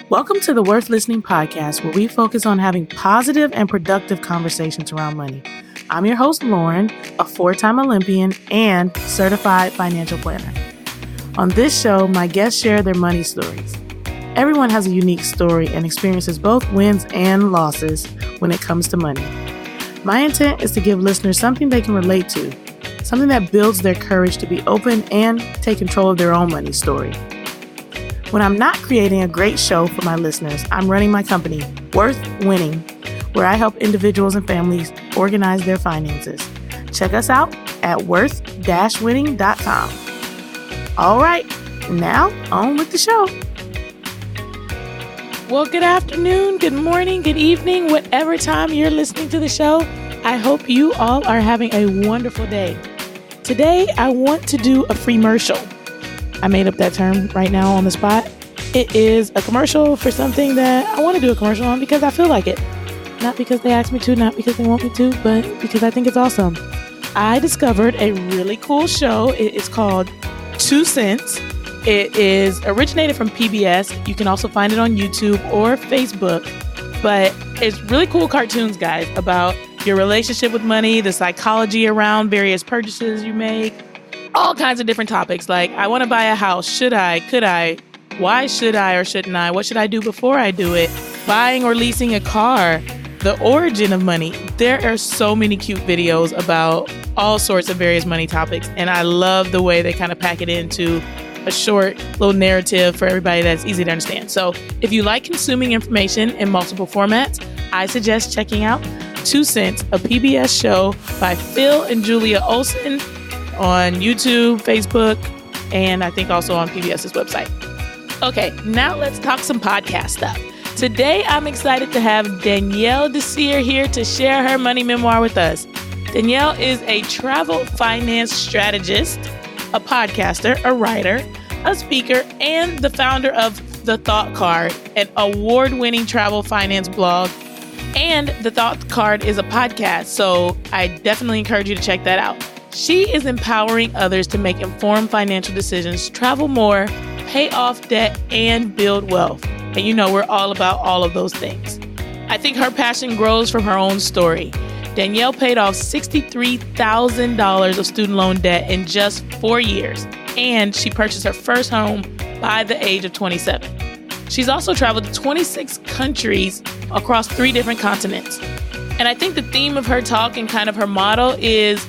Welcome to the Worth Listening podcast, where we focus on having positive and productive conversations around money. I'm your host, Lauren, a 4-time Olympian and certified financial planner. On this show, my guests share their money stories. Everyone has a unique story and experiences both wins and losses when it comes to money. My intent is to give listeners something they can relate to, something that builds their courage to be open and take control of their own money story. When I'm not creating a great show for my listeners, I'm running my company, Worth Winning, where I help individuals and families organize their finances. Check us out at worth-winning.com. All right, now on with the show. Well, good afternoon, good morning, good evening, whatever time you're listening to the show. I hope you all are having a wonderful day. Today, I want to do a free-mercial. I made up that term right now on the spot. It is a commercial for something that I want to do a commercial on because I feel like it. Not because they asked me to, not because they want me to, but because I think it's awesome. I discovered a really cool show. It is called 2 Cents. It is originated from PBS. You can also find it on YouTube or Facebook. But it's really cool cartoons, guys, about your relationship with money, the psychology around various purchases you make. All kinds of different topics like, I want to buy a house. Should I? Could I? Why should I or shouldn't I? What should I do before I do it? Buying or leasing a car. The origin of money. There are so many cute videos about all sorts of various money topics. And I love the way they kind of pack it into a short little narrative for everybody that's easy to understand. So if you like consuming information in multiple formats, I suggest checking out 2 Cents, a PBS show by Phil and Julia Olsen, on YouTube, Facebook, and I think also on PBS's website. Okay, now let's talk some podcast stuff. Today, I'm excited to have Danielle Desir here to share her money memoir with us. Danielle is a travel finance strategist, a podcaster, a writer, a speaker, and the founder of The Thought Card, an award-winning travel finance blog. And The Thought Card is a podcast, so I definitely encourage you to check that out. She is empowering others to make informed financial decisions, travel more, pay off debt, and build wealth. And you know, we're all about all of those things. I think her passion grows from her own story. Danielle paid off $63,000 of student loan debt in just 4 years, and she purchased her first home by the age of 27. She's also traveled to 26 countries across 3 different continents. And I think the theme of her talk and kind of her motto is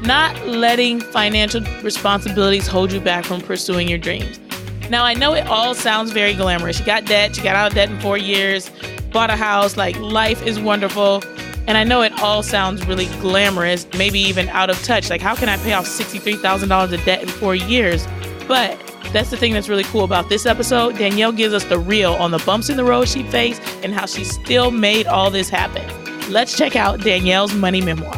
not letting financial responsibilities hold you back from pursuing your dreams. Now, I know it all sounds very glamorous. She got debt. She got out of debt in 4 years, bought a house. Like, life is wonderful. And I know it all sounds really glamorous, maybe even out of touch. Like, how can I pay off $63,000 of debt in 4 years? But that's the thing that's really cool about this episode. Danielle gives us the real on the bumps in the road she faced and how she still made all this happen. Let's check out Danielle's money memoir.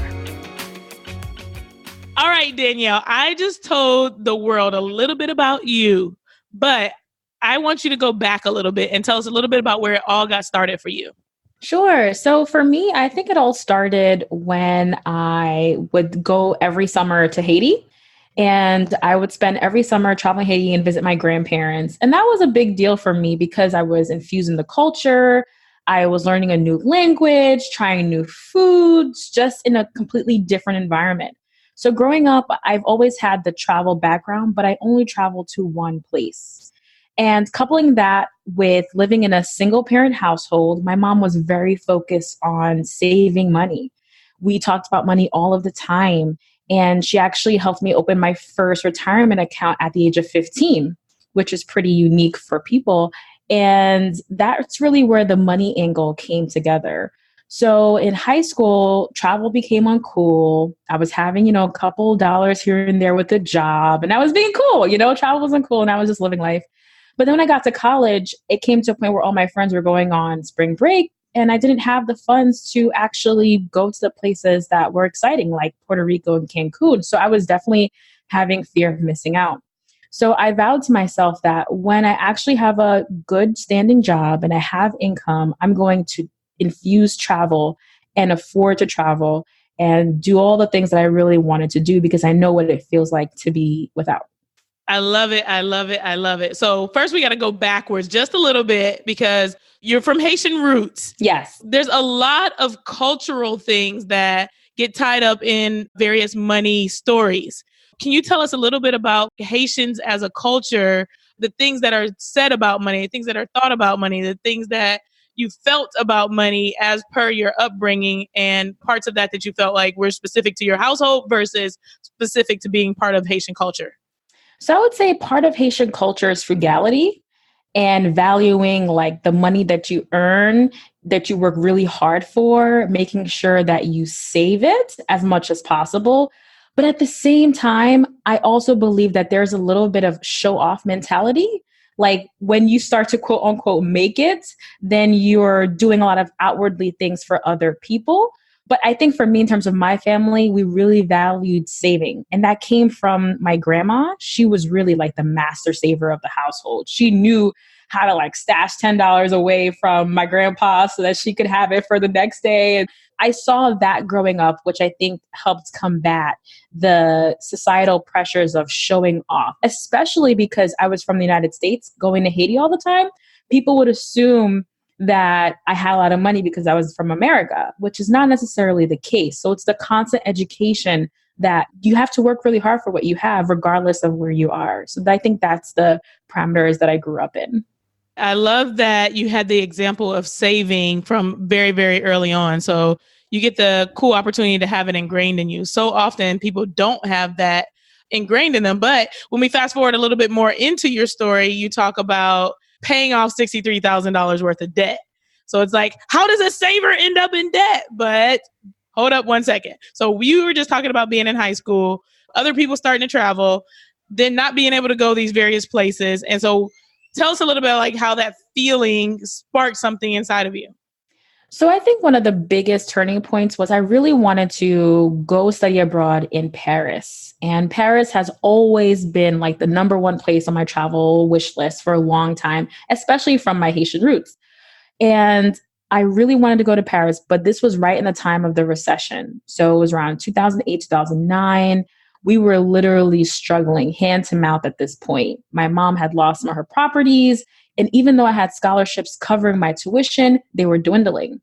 All right, Danielle, I just told the world a little bit about you, but I want you to go back a little bit and tell us a little bit about where it all got started for you. Sure. So for me, I think it all started when I would go every summer to Haiti. And I would spend every summer traveling Haiti and visit my grandparents. And that was a big deal for me because I was infused in the culture. I was learning a new language, trying new foods, just in a completely different environment. So growing up, I've always had the travel background, but I only traveled to one place. And coupling that with living in a single parent household, my mom was very focused on saving money. We talked about money all of the time. And she actually helped me open my first retirement account at the age of 15, which is pretty unique for people. And that's really where the money angle came together. So in high school, travel became uncool. I was having, a couple dollars here and there with a job, and I was being cool. Travel wasn't cool, and I was just living life. But then when I got to college, it came to a point where all my friends were going on spring break, and I didn't have the funds to actually go to the places that were exciting, like Puerto Rico and Cancun. So I was definitely having fear of missing out. So I vowed to myself that when I actually have a good standing job and I have income, I'm going to infuse travel and afford to travel and do all the things that I really wanted to do because I know what it feels like to be without. I love it. I love it. I love it. So first we got to go backwards just a little bit because you're from Haitian roots. Yes. There's a lot of cultural things that get tied up in various money stories. Can you tell us a little bit about Haitians as a culture, the things that are said about money, the things that are thought about money, the things that you felt about money as per your upbringing, and parts of that you felt like were specific to your household versus specific to being part of Haitian culture? So I would say part of Haitian culture is frugality and valuing like the money that you earn, that you work really hard for, making sure that you save it as much as possible. But at the same time, I also believe that there's a little bit of show off mentality. Like when you start to quote unquote make it, then you're doing a lot of outwardly things for other people. But I think for me, in terms of my family, we really valued saving. And that came from my grandma. She was really like the master saver of the household. She knew how to like stash $10 away from my grandpa so that she could have it for the next day. And I saw that growing up, which I think helped combat the societal pressures of showing off, especially because I was from the United States going to Haiti all the time. People would assume that I had a lot of money because I was from America, which is not necessarily the case. So it's the constant education that you have to work really hard for what you have, regardless of where you are. So I think that's the parameters that I grew up in. I love that you had the example of saving from very, very early on. So you get the cool opportunity to have it ingrained in you. So often people don't have that ingrained in them. But when we fast forward a little bit more into your story, you talk about paying off $63,000 worth of debt. So it's like, how does a saver end up in debt? But hold up one second. So you were just talking about being in high school, other people starting to travel, then not being able to go these various places. And so tell us a little bit like how that feeling sparked something inside of you. So I think one of the biggest turning points was I really wanted to go study abroad in Paris. And Paris has always been like the number one place on my travel wish list for a long time, especially from my Haitian roots. And I really wanted to go to Paris, but this was right in the time of the recession. So it was around 2008, 2009. We were literally struggling hand to mouth at this point. My mom had lost some of her properties. And even though I had scholarships covering my tuition, they were dwindling.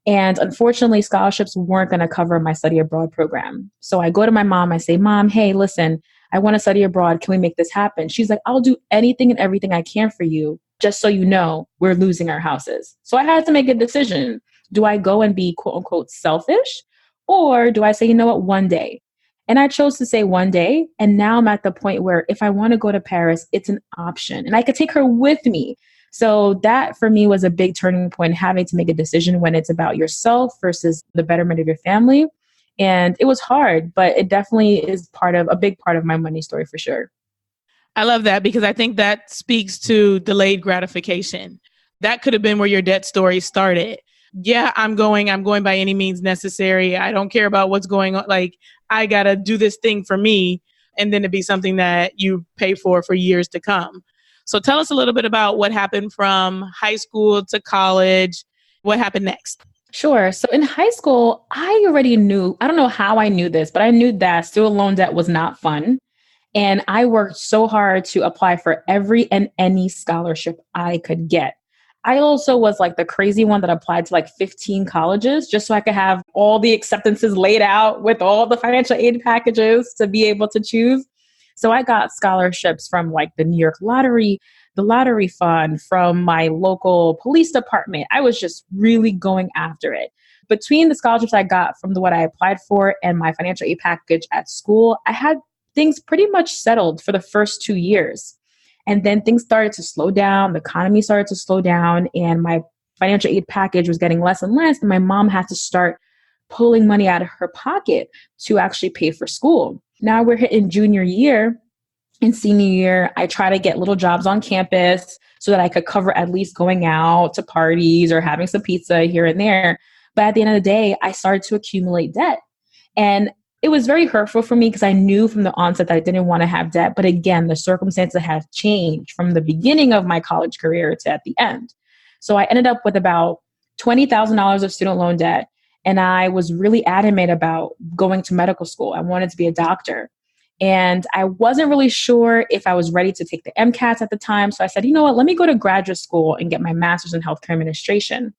And unfortunately, scholarships weren't going to cover my study abroad program. So I go to my mom, I say, Mom, hey, listen, I want to study abroad. Can we make this happen? She's like, I'll do anything and everything I can for you. Just so you know, we're losing our houses. So I had to make a decision. Do I go and be quote unquote selfish? Or do I say, you know what, one day? And I chose to say one day. And now I'm at the point where if I want to go to Paris, it's an option and I could take her with me. So that for me was a big turning point, having to make a decision when it's about yourself versus the betterment of your family. And it was hard, but it definitely is a big part of my money story for sure. I love that because I think that speaks to delayed gratification. That could have been where your debt story started. Yeah, I'm going by any means necessary. I don't care about what's going on. Like, I got to do this thing for me, and then to be something that you pay for years to come. So tell us a little bit about what happened from high school to college. What happened next? Sure. So in high school, I already knew, I don't know how I knew this, but I knew that student loan debt was not fun. And I worked so hard to apply for every and any scholarship I could get. I also was like the crazy one that applied to like 15 colleges just so I could have all the acceptances laid out with all the financial aid packages to be able to choose. So I got scholarships from like the New York Lottery, the Lottery Fund, from my local police department. I was just really going after it. Between the scholarships I got from what I applied for and my financial aid package at school, I had things pretty much settled for the first 2 years. And then things started to slow down. The economy started to slow down and my financial aid package was getting less and less. And my mom had to start pulling money out of her pocket to actually pay for school. Now we're hitting junior year and senior year. I try to get little jobs on campus so that I could cover at least going out to parties or having some pizza here and there. But at the end of the day, I started to accumulate debt. And it was very hurtful for me because I knew from the onset that I didn't want to have debt. But again, the circumstances have changed from the beginning of my college career to at the end. So I ended up with about $20,000 of student loan debt. And I was really adamant about going to medical school. I wanted to be a doctor. And I wasn't really sure if I was ready to take the MCATs at the time. So I said, you know what, let me go to graduate school and get my master's in healthcare administration.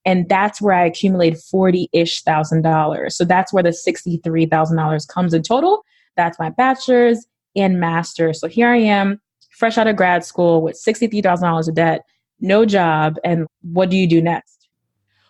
And that's where I accumulated 40-ish thousand dollars. So that's where the $63,000 comes in total. That's my bachelor's and master's. So here I am, fresh out of grad school with $63,000 of debt, no job. And what do you do next?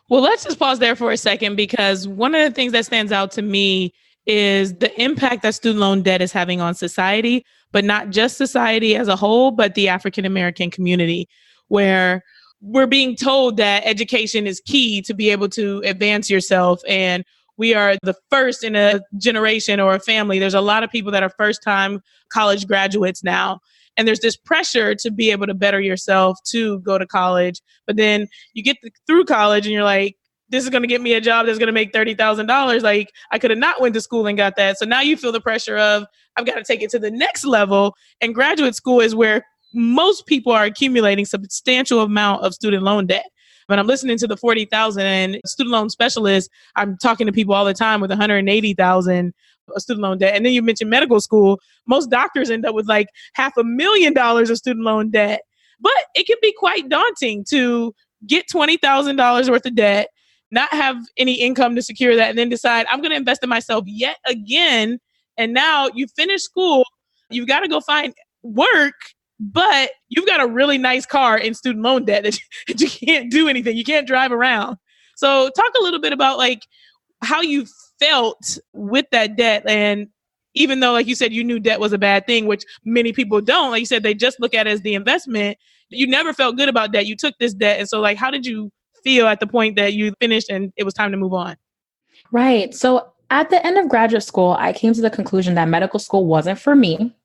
Well, let's just pause there for a second, because one of the things that stands out to me is the impact that student loan debt is having on society, but not just society as a whole, but the African American community, where we're being told that education is key to be able to advance yourself. And we are the first in a generation or a family. There's a lot of people that are first time college graduates now. And there's this pressure to be able to better yourself, to go to college. But then you get through college and you're like, this is going to get me a job that's going to make $30,000. Like, I could have not went to school and got that. So now you feel the pressure of, I've got to take it to the next level. And graduate school is where most people are accumulating substantial amount of student loan debt. When I'm listening to the 40,000 and student loan specialists, I'm talking to people all the time with 180,000 student loan debt. And then you mentioned medical school. Most doctors end up with like $500,000 of student loan debt. But it can be quite daunting to get $20,000 worth of debt, not have any income to secure that, and then decide I'm going to invest in myself yet again. And now you finish school, you've got to go find work, but you've got a really nice car in student loan debt that you can't do anything. You can't drive around. So talk a little bit about like how you felt with that debt. And even though, like you said, you knew debt was a bad thing, which many people don't, like you said, they just look at it as the investment. You never felt good about debt. You took this debt. And so like, how did you feel at the point that you finished and it was time to move on? Right. So at the end of graduate school, I came to the conclusion that medical school wasn't for me.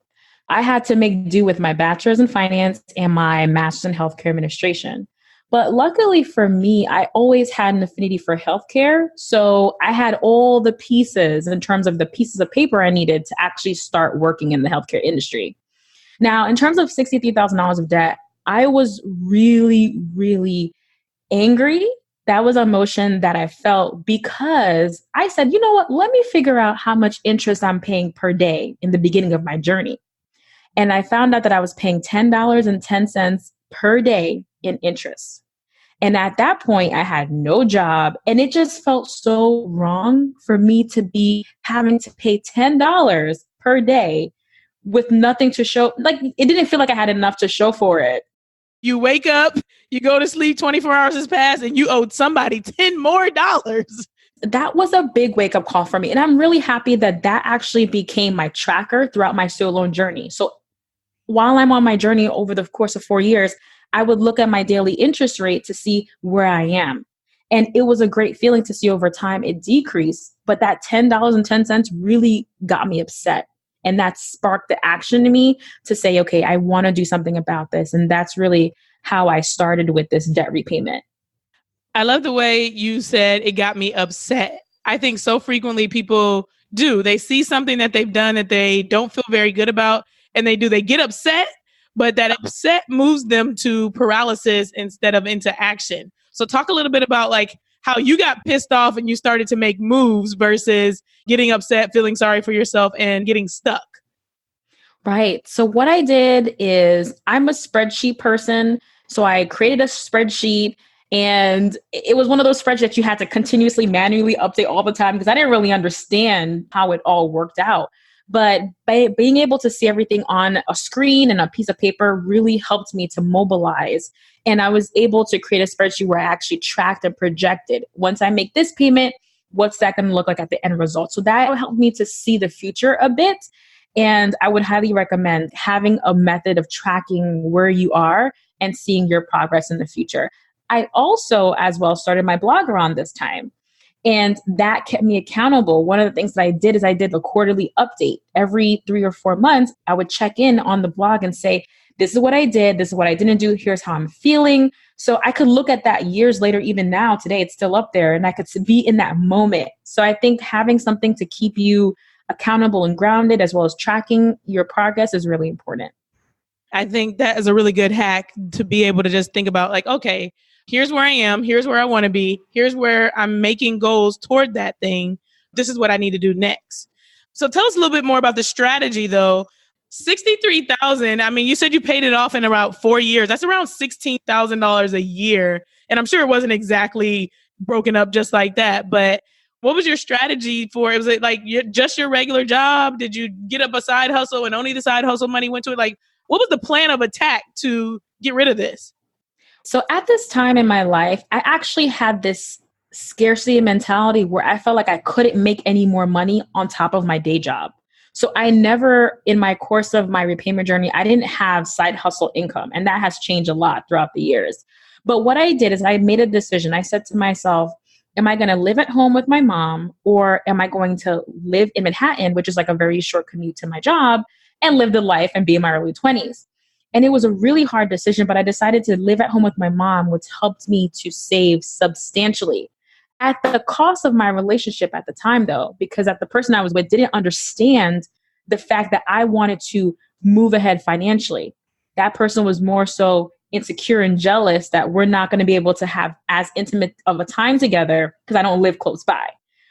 I had to make do with my bachelor's in finance and my master's in healthcare administration. But luckily for me, I always had an affinity for healthcare. So I had all the pieces in terms of the pieces of paper I needed to actually start working in the healthcare industry. Now, in terms of $63,000 of debt, I was really, really angry. That was an emotion that I felt because I said, you know what, let me figure out how much interest I'm paying per day in the beginning of my journey. And I found out that I was paying $10.10 per day in interest. And at that point, I had no job. And it just felt so wrong for me to be having to pay $10 per day with nothing to show. Like, it didn't feel like I had enough to show for it. You wake up, you go to sleep, 24 hours has passed, and you owed somebody $10 more. That was a big wake-up call for me. And I'm really happy that that actually became my tracker throughout my student loan journey. So while I'm on my journey over the course of 4 years, I would look at my daily interest rate to see where I am. And it was a great feeling to see over time it decreased. But that $10.10 really got me upset. And that sparked the action in me to say, okay, I want to do something about this. And that's really how I started with this debt repayment. I love the way you said it got me upset. I think so frequently people do. They see something that they've done that they don't feel very good about, and they get upset, but that upset moves them to paralysis instead of into action. So talk a little bit about like how you got pissed off and you started to make moves versus getting upset, feeling sorry for yourself, and getting stuck. Right. So what I did is I'm a spreadsheet person. So I created a spreadsheet, and it was one of those spreadsheets that you had to continuously manually update all the time because I didn't really understand how it all worked out. But by being able to see everything on a screen and a piece of paper really helped me to mobilize. And I was able to create a spreadsheet where I actually tracked and projected. Once I make this payment, what's that going to look like at the end result? So that helped me to see the future a bit. And I would highly recommend having a method of tracking where you are and seeing your progress in the future. I also, as well, started my blog around this time. And that kept me accountable. One of the things that I did is I did a quarterly update. Every 3 or 4 months, I would check in on the blog and say, this is what I did. This is what I didn't do. Here's how I'm feeling. So I could look at that years later, even now, today, it's still up there, and I could be in that moment. So I think having something to keep you accountable and grounded, as well as tracking your progress, is really important. I think that is a really good hack to be able to just think about like, okay, here's where I am. Here's where I want to be. Here's where I'm making goals toward that thing. This is what I need to do next. So tell us a little bit more about the strategy though. 63,000. I mean, you said you paid it off in about 4 years. That's around $16,000 a year. And I'm sure it wasn't exactly broken up just like that, but what was your strategy for it? Was it like just your regular job? Did you get up a side hustle and only the side hustle money went to it? Like, what was the plan of attack to get rid of this? So at this time in my life, I actually had this scarcity mentality where I felt like I couldn't make any more money on top of my day job. So I never, in my course of my repayment journey, I didn't have side hustle income. And that has changed a lot throughout the years. But what I did is I made a decision. I said to myself, am I going to live at home with my mom, or am I going to live in Manhattan, which is like a very short commute to my job, and live the life and be in my early 20s? And it was a really hard decision, but I decided to live at home with my mom, which helped me to save substantially at the cost of my relationship at the time, though, because the person I was with didn't understand the fact that I wanted to move ahead financially. That person was more so insecure and jealous that we're not going to be able to have as intimate of a time together because I don't live close by.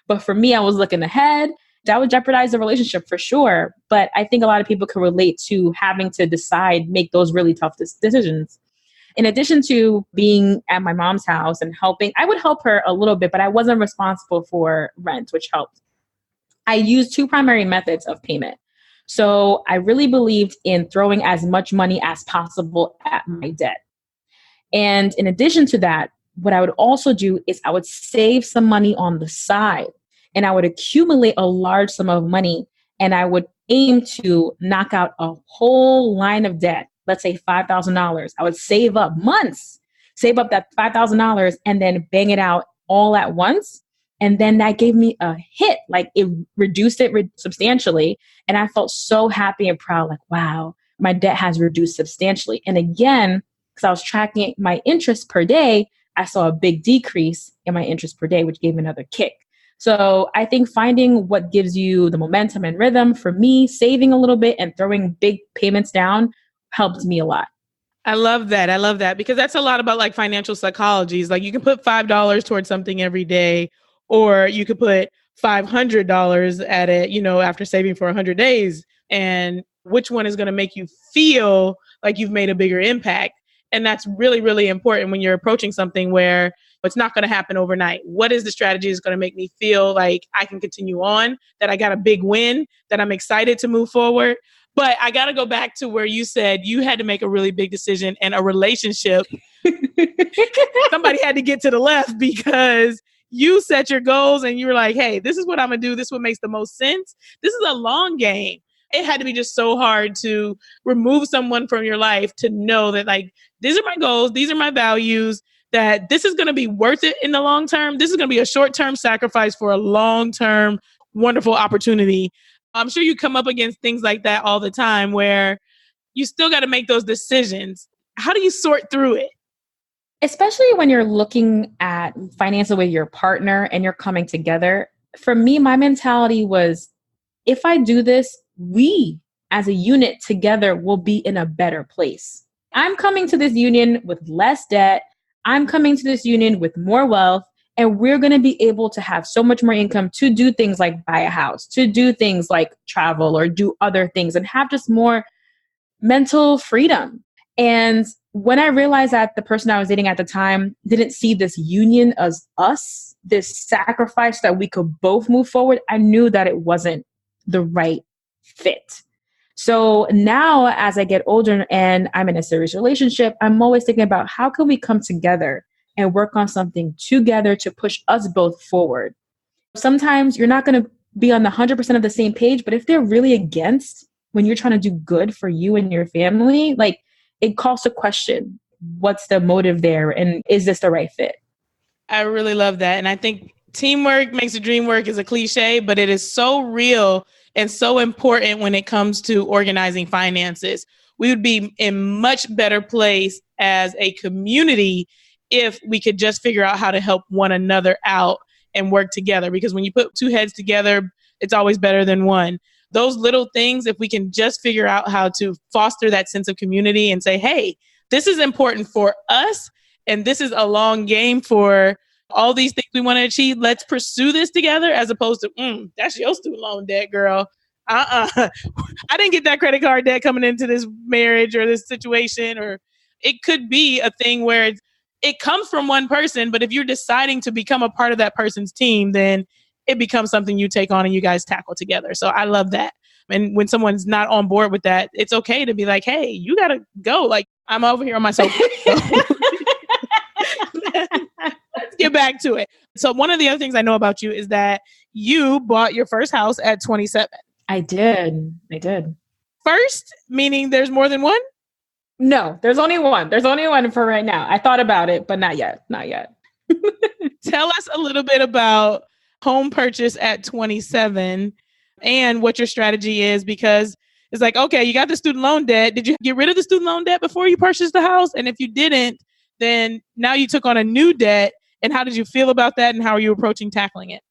But for me, I was looking ahead. That would jeopardize the relationship for sure. But I think a lot of people can relate to having to make those really tough decisions. In addition to being at my mom's house and helping, I would help her a little bit, but I wasn't responsible for rent, which helped. I used two primary methods of payment. So I really believed in throwing as much money as possible at my debt. And in addition to that, what I would also do is I would save some money on the side and I would accumulate a large sum of money and I would aim to knock out a whole line of debt. Let's say $5,000. I would save up months, save up that $5,000 and then bang it out all at once. And then that gave me a hit, like it reduced it substantially. And I felt so happy and proud, like, wow, my debt has reduced substantially. And again, because I was tracking my interest per day, I saw a big decrease in my interest per day, which gave another kick. So I think finding what gives you the momentum and rhythm, for me, saving a little bit and throwing big payments down helped me a lot. I love that. I love that because that's a lot about like financial psychology. It's like you can put $5 towards something every day, or you could put $500 at it, after saving for 100 days. And which one is going to make you feel like you've made a bigger impact? And that's really, really important when you're approaching something where it's not going to happen overnight. What is the strategy that's going to make me feel like I can continue on, that I got a big win, that I'm excited to move forward? But I got to go back to where you said you had to make a really big decision and a relationship. Somebody had to get to the left because you set your goals and you were like, hey, this is what I'm going to do. This is what makes the most sense. This is a long game. It had to be just so hard to remove someone from your life to know that like, these are my goals. These are my values, that this is going to be worth it in the long term. This is going to be a short-term sacrifice for a long-term, wonderful opportunity. I'm sure you come up against things like that all the time where you still got to make those decisions. How do you sort through it? Especially when you're looking at finances with your partner and you're coming together. For me, my mentality was, if I do this, we as a unit together will be in a better place. I'm coming to this union with less debt. I'm coming to this union with more wealth. And we're going to be able to have so much more income to do things like buy a house, to do things like travel or do other things and have just more mental freedom. And when I realized that the person I was dating at the time didn't see this union as us, this sacrifice that we could both move forward, I knew that it wasn't the right fit. So now as I get older and I'm in a serious relationship, I'm always thinking about how can we come together and work on something together to push us both forward. Sometimes you're not going to be on the 100% of the same page, but if they're really against when you're trying to do good for you and your family, like it calls to question, what's the motive there? And is this the right fit? I really love that. And I think teamwork makes the dream work is a cliche, but it is so real and so important when it comes to organizing finances. We would be in much better place as a community if we could just figure out how to help one another out and work together. Because when you put two heads together, it's always better than one. Those little things, if we can just figure out how to foster that sense of community and say, hey, this is important for us, and this is a long game for all these things we want to achieve. Let's pursue this together as opposed to, that's your student loan debt, girl. I didn't get that credit card debt coming into this marriage or this situation. Or it could be a thing where it comes from one person, but if you're deciding to become a part of that person's team, then it becomes something you take on and you guys tackle together. So I love that. And when someone's not on board with that, it's okay to be like, hey, you got to go. Like, I'm over here on my soapbox. Let's get back to it. So one of the other things I know about you is that you bought your first house at 27. I did. First, meaning there's more than one? No, there's only one. There's only one for right now. I thought about it, but not yet. Tell us a little bit about home purchase at 27 and what your strategy is, because it's like, okay, you got the student loan debt. Did you get rid of the student loan debt before you purchased the house? And if you didn't, then now you took on a new debt. And how did you feel about that? And how are you approaching tackling it?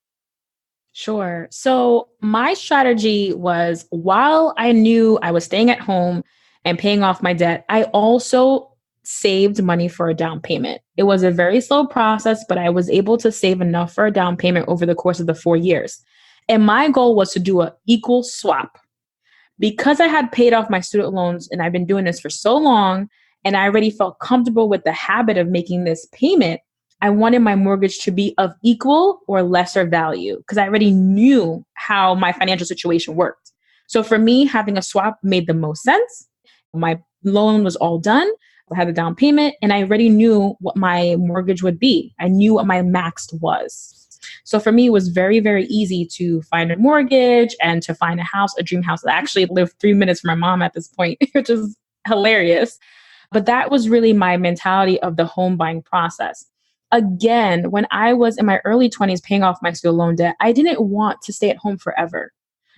Sure. So my strategy was, while I knew I was staying at home and paying off my debt, I also saved money for a down payment. It was a very slow process, but I was able to save enough for a down payment over the course of the 4 years. And my goal was to do an equal swap. Because I had paid off my student loans and I've been doing this for so long, and I already felt comfortable with the habit of making this payment, I wanted my mortgage to be of equal or lesser value because I already knew how my financial situation worked. So for me, having a swap made the most sense. My loan was all done. I had a down payment and I already knew what my mortgage would be. I knew what my maxed was. So for me, it was very, very easy to find a mortgage and to find a house, a dream house. I actually lived 3 minutes from my mom at this point, which is hilarious. But that was really my mentality of the home buying process. Again, when I was in my early 20s paying off my student loan debt, I didn't want to stay at home forever.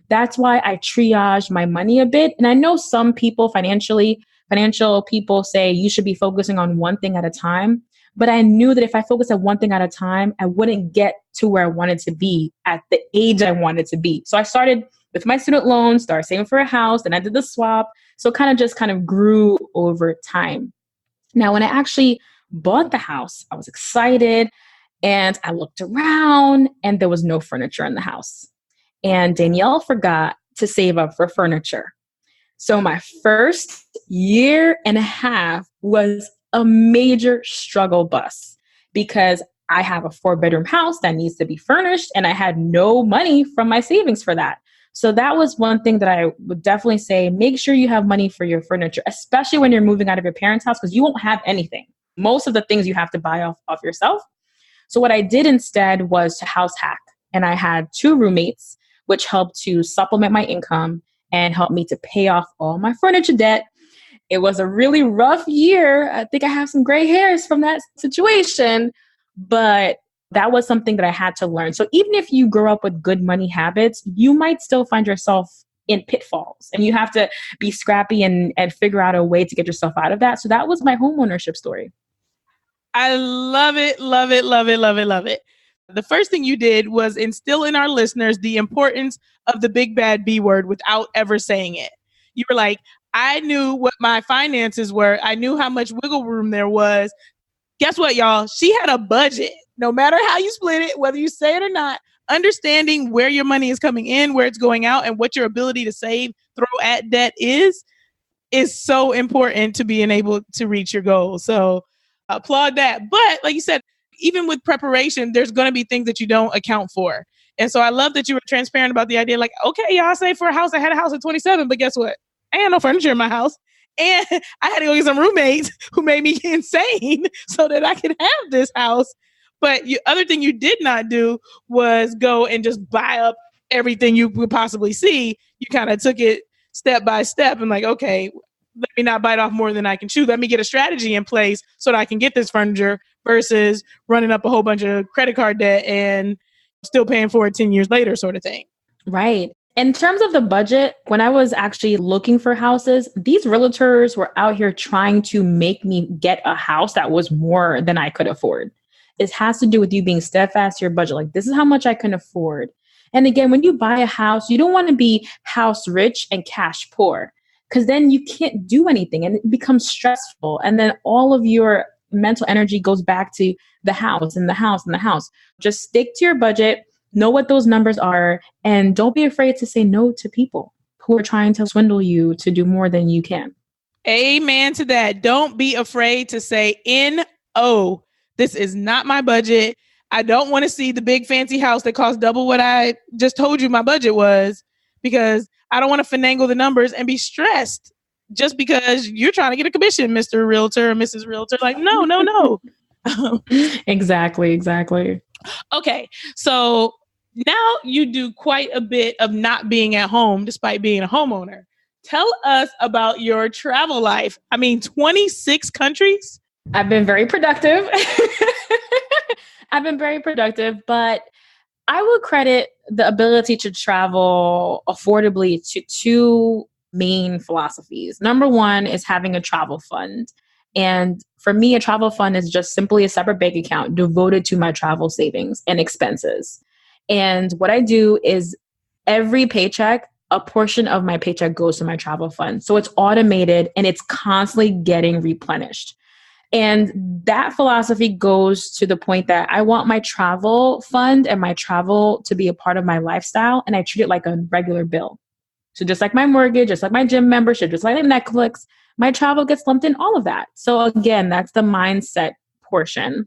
That's why I triaged my money a bit. And I know some people financial people say you should be focusing on one thing at a time. But I knew that if I focused on one thing at a time, I wouldn't get to where I wanted to be at the age I wanted to be. So I started with my student loans, started saving for a house, and I did the swap. So it kind of grew over time. Now, when I actually bought the house, I was excited and I looked around and there was no furniture in the house. And Danielle forgot to save up for furniture. So my first year and a half was a major struggle bus because I have a 4-bedroom house that needs to be furnished and I had no money from my savings for that. So that was one thing that I would definitely say, make sure you have money for your furniture, especially when you're moving out of your parents' house, because you won't have anything. Most of the things you have to buy off yourself. So what I did instead was to house hack. And I had 2 roommates, which helped to supplement my income and help me to pay off all my furniture debt. It was a really rough year. I think I have some gray hairs from that situation, but that was something that I had to learn. So even if you grow up with good money habits, you might still find yourself in pitfalls and you have to be scrappy and figure out a way to get yourself out of that. So that was my homeownership story. I love it, love it, love it, love it, love it. The first thing you did was instill in our listeners the importance of the big bad B word without ever saying it. You were like, I knew what my finances were. I knew how much wiggle room there was. Guess what, y'all? She had a budget. No matter how you split it, whether you say it or not, understanding where your money is coming in, where it's going out, and what your ability to save, throw at debt is so important to being able to reach your goals. So applaud that. But like you said, even with preparation, there's going to be things that you don't account for. And so I love that you were transparent about the idea, like, okay, yeah, I saved for a house. I had a house at 27, but guess what? I had no furniture in my house. And I had to go get some roommates who made me insane so that I could have this house. But the other thing you did not do was go and just buy up everything you could possibly see. You kind of took it step by step and like, okay, let me not bite off more than I can chew. Let me get a strategy in place so that I can get this furniture versus running up a whole bunch of credit card debt and still paying for it 10 years later sort of thing. Right. In terms of the budget, when I was actually looking for houses, these realtors were out here trying to make me get a house that was more than I could afford. It has to do with you being steadfast to your budget. Like, this is how much I can afford. And again, when you buy a house, you don't want to be house rich and cash poor, because then you can't do anything and it becomes stressful. And then all of your mental energy goes back to the house and the house and the house. Just stick to your budget, know what those numbers are, and don't be afraid to say no to people who are trying to swindle you to do more than you can. Amen to that. Don't be afraid to say no. This is not my budget. I don't want to see the big fancy house that costs double what I just told you my budget was, because I don't want to finagle the numbers and be stressed just because you're trying to get a commission, Mr. Realtor or Mrs. Realtor. Like, no. Exactly. Okay. So now you do quite a bit of not being at home despite being a homeowner. Tell us about your travel life. 26 countries? I've been very productive. But I will credit the ability to travel affordably to two main philosophies. Number one is having a travel fund. And for me, a travel fund is just simply a separate bank account devoted to my travel savings and expenses. And what I do is every paycheck, a portion of my paycheck goes to my travel fund. So it's automated and it's constantly getting replenished. And that philosophy goes to the point that I want my travel fund and my travel to be a part of my lifestyle. And I treat it like a regular bill. So just like my mortgage, just like my gym membership, just like Netflix, my travel gets lumped in all of that. So again, that's the mindset portion.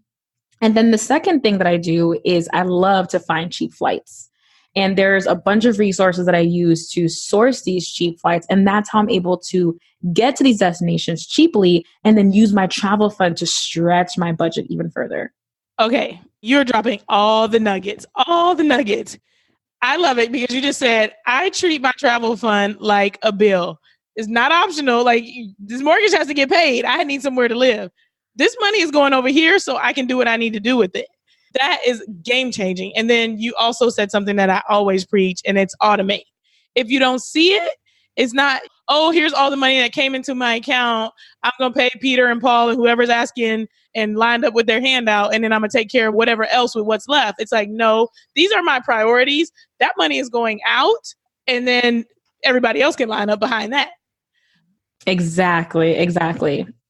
And then the second thing that I do is I love to find cheap flights. And there's a bunch of resources that I use to source these cheap flights. And that's how I'm able to get to these destinations cheaply and then use my travel fund to stretch my budget even further. Okay. You're dropping all the nuggets. I love it because you just said, I treat my travel fund like a bill. It's not optional. Like, this mortgage has to get paid. I need somewhere to live. This money is going over here so I can do what I need to do with it. That is game changing. And then you also said something that I always preach, and it's automate. If you don't see it, it's not, oh, here's all the money that came into my account. I'm going to pay Peter and Paul and whoever's asking and lined up with their handout, and then I'm going to take care of whatever else with what's left. It's like, no, these are my priorities. That money is going out, and then everybody else can line up behind that. Exactly.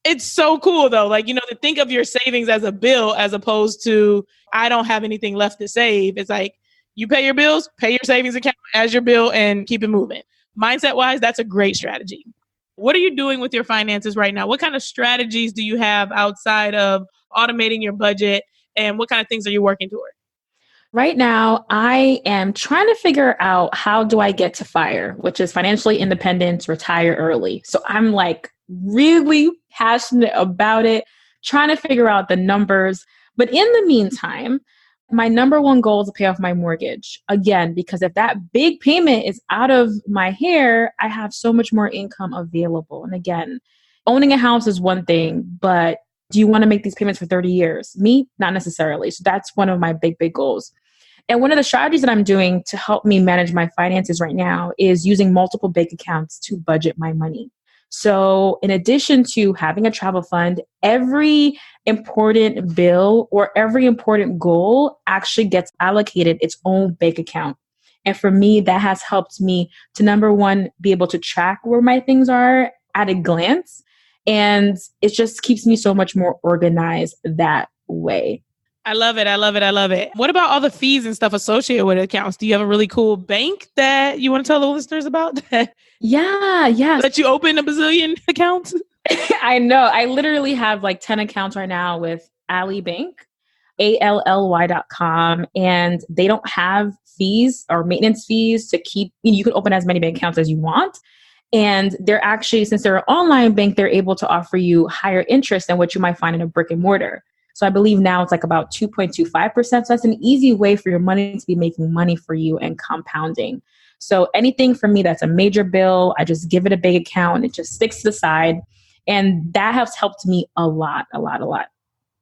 It's so cool though. Like, to think of your savings as a bill as opposed to, I don't have anything left to save. It's like, you pay your bills, pay your savings account as your bill, and keep it moving. Mindset wise, that's a great strategy. What are you doing with your finances right now? What kind of strategies do you have outside of automating your budget, and what kind of things are you working toward? Right now, I am trying to figure out how do I get to FIRE, which is financially independent, retire early. So I'm like really passionate about it, trying to figure out the numbers. But in the meantime, my number one goal is to pay off my mortgage. Again, because if that big payment is out of my hair, I have so much more income available. And again, owning a house is one thing, but do you want to make these payments for 30 years? Me, not necessarily. So that's one of my big goals. And one of the strategies that I'm doing to help me manage my finances right now is using multiple bank accounts to budget my money. So in addition to having a travel fund, every important bill or every important goal actually gets allocated its own bank account. And for me, that has helped me to, number one, be able to track where my things are at a glance. And it just keeps me so much more organized that way. I love it. What about all the fees and stuff associated with accounts? Do you have a really cool bank that you want to tell the listeners about? Yeah. Let you open a bazillion accounts? I know. I literally have like 10 accounts right now with Ally Bank, ALLY.com, and they don't have fees or maintenance fees to keep. You can open as many bank accounts as you want. And they're actually, since they're an online bank, they're able to offer you higher interest than what you might find in a brick and mortar. So I believe now it's like about 2.25%. So that's an easy way for your money to be making money for you and compounding. So anything for me that's a major bill, I just give it a big account and it just sticks to the side. And that has helped me a lot.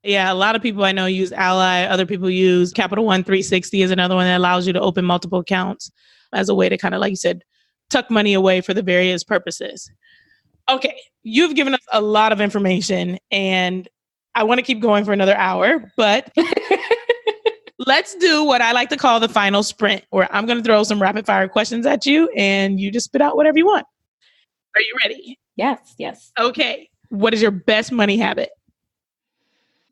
Yeah, a lot of people I know use Ally. Other people use Capital One 360 is another one that allows you to open multiple accounts as a way to kind of, like you said, tuck money away for the various purposes. Okay, you've given us a lot of information and I want to keep going for another hour, but let's do what I like to call the final sprint, where I'm going to throw some rapid fire questions at you and you just spit out whatever you want. Are you ready? Yes. Okay. What is your best money habit?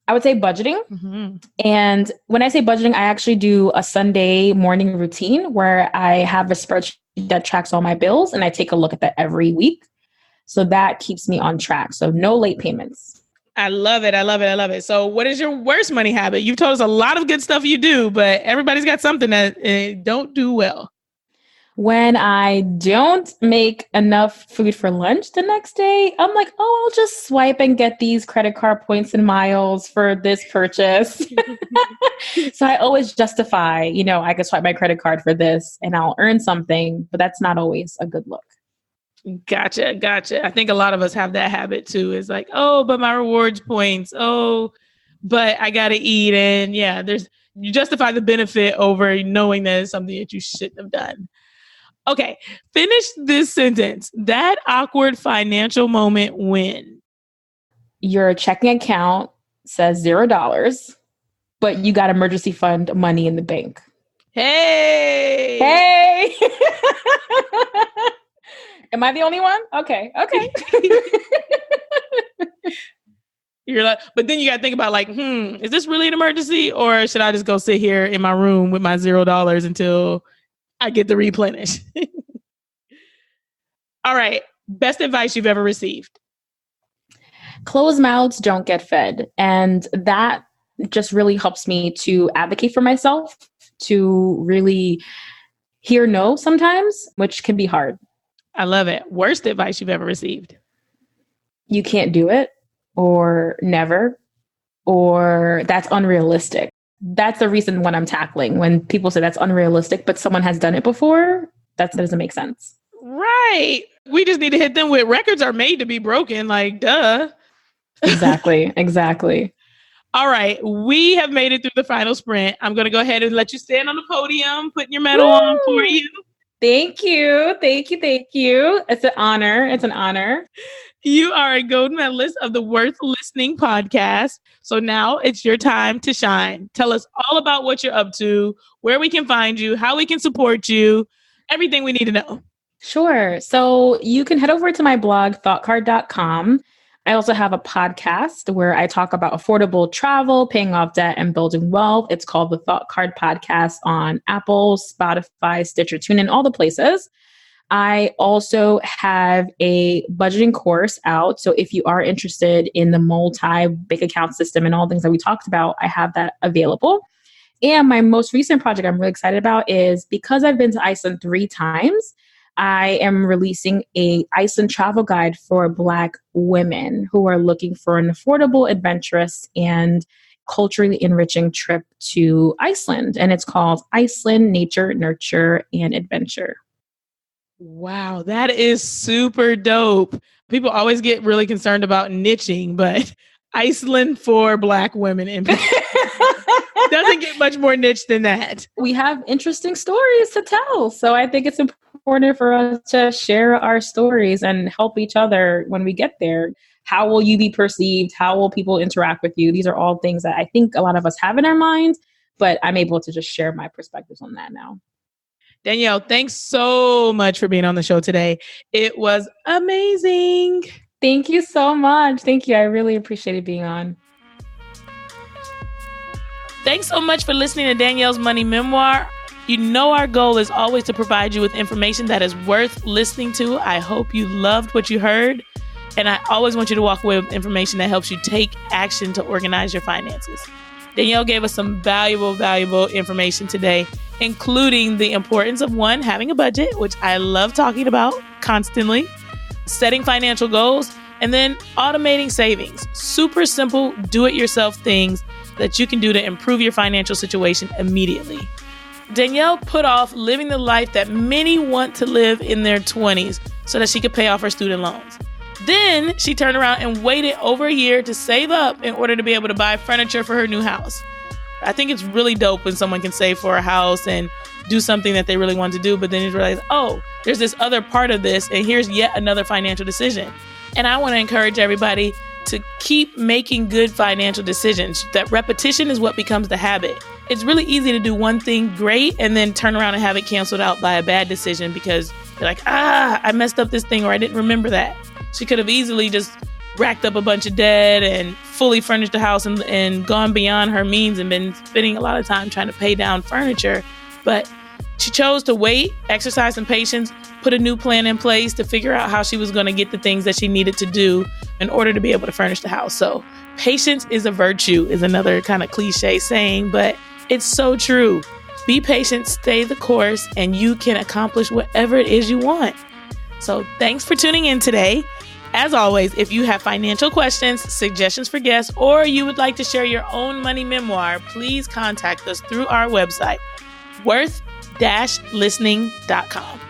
I would say budgeting. Mm-hmm. And when I say budgeting, I actually do a Sunday morning routine where I have a spreadsheet that tracks all my bills and I take a look at that every week. So that keeps me on track. So no late payments. I love it. I love it. I love it. So what is your worst money habit? You've told us a lot of good stuff you do, but everybody's got something that don't do well. When I don't make enough food for lunch the next day, I'm like, oh, I'll just swipe and get these credit card points and miles for this purchase. So I always justify, I could swipe my credit card for this and I'll earn something, but that's not always a good look. Gotcha. I think a lot of us have that habit too. It's like, oh, but my rewards points. Oh, but I got to eat. And yeah, you justify the benefit over knowing that it's something that you shouldn't have done. Okay, finish this sentence. That awkward financial moment when your checking account says $0, but you got emergency fund money in the bank. Hey! Am I the only one? Okay. You're like, but then you got to think about like, is this really an emergency, or should I just go sit here in my room with my $0 until I get to replenish? All right. Best advice you've ever received. Closed mouths don't get fed. And that just really helps me to advocate for myself, to really hear no sometimes, which can be hard. I love it. Worst advice you've ever received. You can't do it, or never, or that's unrealistic. That's the reason when I'm tackling, when people say that's unrealistic, but someone has done it before, that doesn't make sense. Right. We just need to hit them with records are made to be broken. Like, duh. Exactly. All right. We have made it through the final sprint. I'm going to go ahead and let you stand on the podium, putting your medal on for you. Thank you. It's an honor. You are a gold medalist of the Worth Listening podcast. So now it's your time to shine. Tell us all about what you're up to, where we can find you, how we can support you, everything we need to know. Sure. So you can head over to my blog, thoughtcard.com. I also have a podcast where I talk about affordable travel, paying off debt, and building wealth. It's called the Thought Card Podcast on Apple, Spotify, Stitcher, TuneIn, all the places. I also have a budgeting course out. So if you are interested in the multi-bank account system and all things that we talked about, I have that available. And my most recent project I'm really excited about is, because I've been to Iceland 3 times, I am releasing a Iceland travel guide for Black women who are looking for an affordable, adventurous, and culturally enriching trip to Iceland. And it's called Iceland Nature, Nurture, and Adventure. Wow, that is super dope. People always get really concerned about niching, but Iceland for Black women in doesn't get much more niche than that. We have interesting stories to tell. So I think it's important for us to share our stories and help each other when we get there. How will you be perceived? How will people interact with you? These are all things that I think a lot of us have in our minds, but I'm able to just share my perspectives on that now. Danielle, thanks so much for being on the show today. It was amazing. Thank you so much. Thank you. I really appreciated being on. Thanks so much for listening to Danielle's Money Memoir. You know our goal is always to provide you with information that is worth listening to. I hope you loved what you heard. And I always want you to walk away with information that helps you take action to organize your finances. Danielle gave us some valuable information today, including the importance of, 1, having a budget, which I love talking about constantly, setting financial goals, and then automating savings. Super simple, do-it-yourself things that you can do to improve your financial situation immediately. Danielle put off living the life that many want to live in their 20s so that she could pay off her student loans. Then she turned around and waited over a year to save up in order to be able to buy furniture for her new house. I think it's really dope when someone can save for a house and do something that they really want to do, but then you realize, oh, there's this other part of this, and here's yet another financial decision. And I want to encourage everybody to keep making good financial decisions. That repetition is what becomes the habit. It's really easy to do one thing great and then turn around and have it canceled out by a bad decision because you're like, I messed up this thing, or I didn't remember that. She could have easily just racked up a bunch of debt and fully furnished the house and gone beyond her means and been spending a lot of time trying to pay down furniture. But she chose to wait, exercise some patience, put a new plan in place to figure out how she was going to get the things that she needed to do in order to be able to furnish the house. So patience is a virtue is another kind of cliche saying, but it's so true. Be patient, stay the course, and you can accomplish whatever it is you want. So thanks for tuning in today. As always, if you have financial questions, suggestions for guests, or you would like to share your own money memoir, please contact us through our website, worth-listening.com.